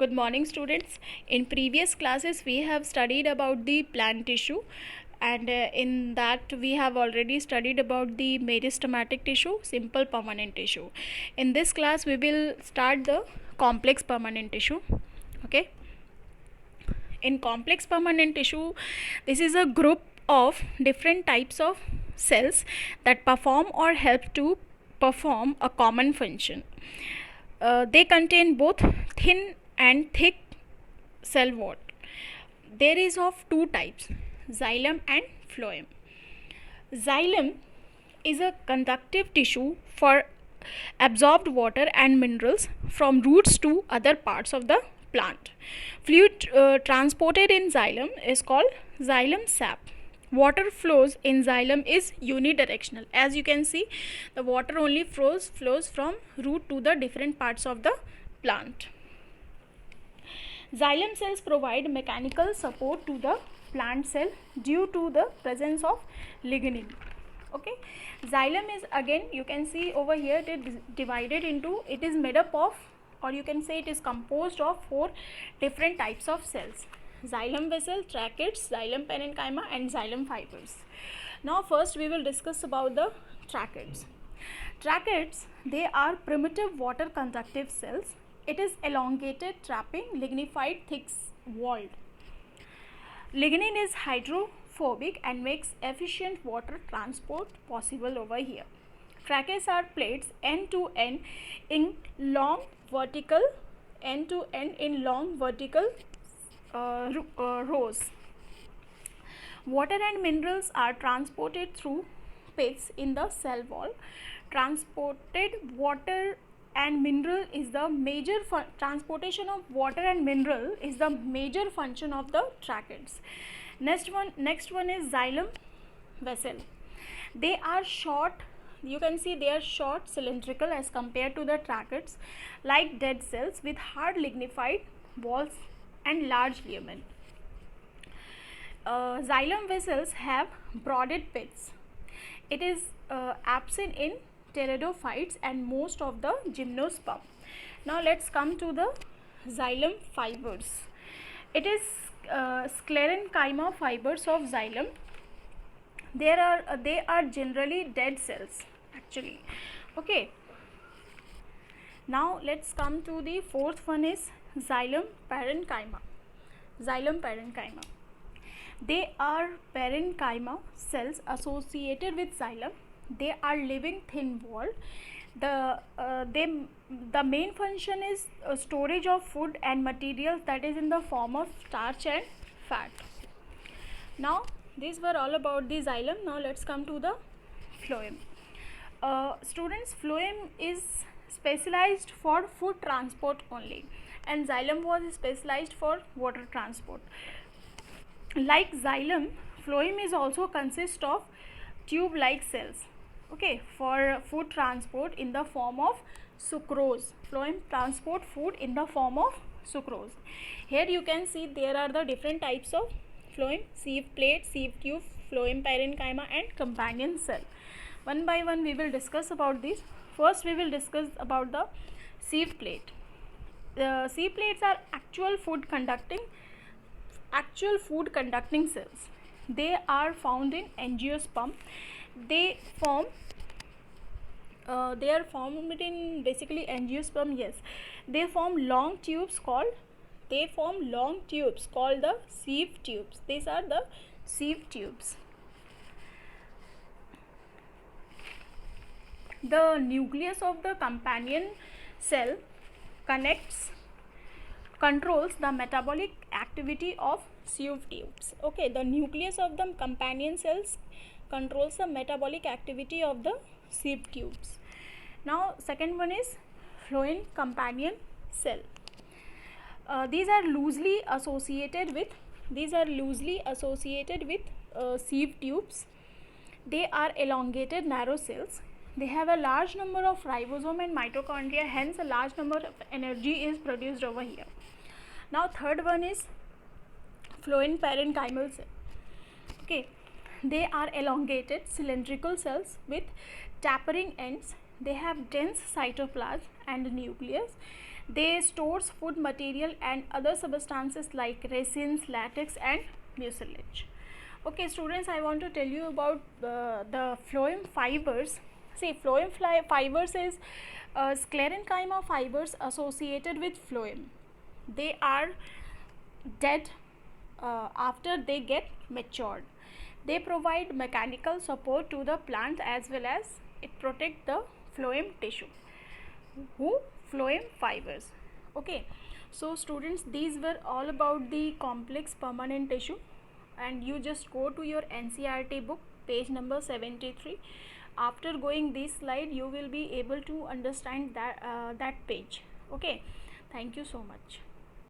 Good morning, students. In previous classes, we have studied about the plant tissue, and in that we have already studied about the meristematic tissue, simple permanent tissue. In this class, we will start the complex permanent tissue. Okay. In complex permanent tissue, this is a group of different types of cells that perform or help to perform a common function. They contain both thin and thick cell wall. There is of two types, xylem and phloem. Xylem is a conductive tissue for absorbed water and minerals from roots to other parts of the plant. Fluid transported in xylem is called xylem sap. Water flows in xylem is unidirectional. As you can see, the water only flows from root to the different parts of the plant. Xylem cells provide mechanical support to the plant cell due to the presence of lignin. Okay, xylem is, again you can see over here, it is divided into, it is made up of, or you can say it is composed of 4 different types of cells: xylem vessel, tracheids, xylem parenchyma and xylem fibers. Now first we will discuss about the tracheids. Tracheids, they are primitive water conductive cells. It is elongated, trapping, lignified, thick-walled. Lignin is hydrophobic and makes efficient water transport possible over here. Tracheids are plates end to end in long vertical rows. Water and minerals are transported through pits in the cell wall. Transported water and mineral is the major transportation of water and mineral is the major function of the tracheids. Next one is xylem vessel. They are short, you can see they are short, cylindrical as compared to the tracheids, like dead cells with hard lignified walls and large lumen. Xylem vessels have broaded pits. It is absent in pteridophytes and most of the gymnosperm. Now let's come to the xylem fibers. It is sclerenchyma fibers of xylem. They are generally dead cells actually. Okay. Now let's come to the fourth one is xylem parenchyma. Xylem parenchyma. They are parenchyma cells associated with xylem. They are living thin walled. The main function is storage of food and materials, that is in the form of starch and fat. Now these were all about the xylem. Now let's come to the phloem. Students, phloem is specialized for food transport only, and xylem was specialized for water transport. Like xylem, phloem is also consist of tube-like cells. Okay, for food transport in the form of sucrose. Phloem transport food in the form of sucrose. Here you can see there are the different types of phloem: sieve plate, sieve tube, phloem parenchyma and companion cell. One by one we will discuss about this. First we will discuss about the sieve plate. Sieve plates are actual food conducting cells. They are found in angiosperm. They are formed in basically angiosperm. Yes, they form long tubes called the sieve tubes. These are the sieve tubes. The nucleus of the companion cell controls the metabolic activity of sieve tubes. Okay, the nucleus of the companion cells controls the metabolic activity of the sieve tubes. Now second one is phloem companion cell. These are loosely associated with sieve tubes. They are elongated narrow cells. They have a large number of ribosome and mitochondria, hence a large number of energy is produced over here. Now third one is phloem parenchymal cell. Okay, they are elongated cylindrical cells with tapering ends. They have dense cytoplasm and nucleus. They stores food material and other substances like resins, latex and mucilage. Okay students, I want to tell you about the phloem fibers. See, phloem fibers is sclerenchyma fibers associated with phloem. They are dead after they get matured. They provide mechanical support to the plant as well as it protect the phloem tissue. Who? Phloem fibers. Okay, so students, these were all about the complex permanent tissue, and you just go to your NCERT book, page number 73. After going this slide, you will be able to understand that page. Okay, thank you so much.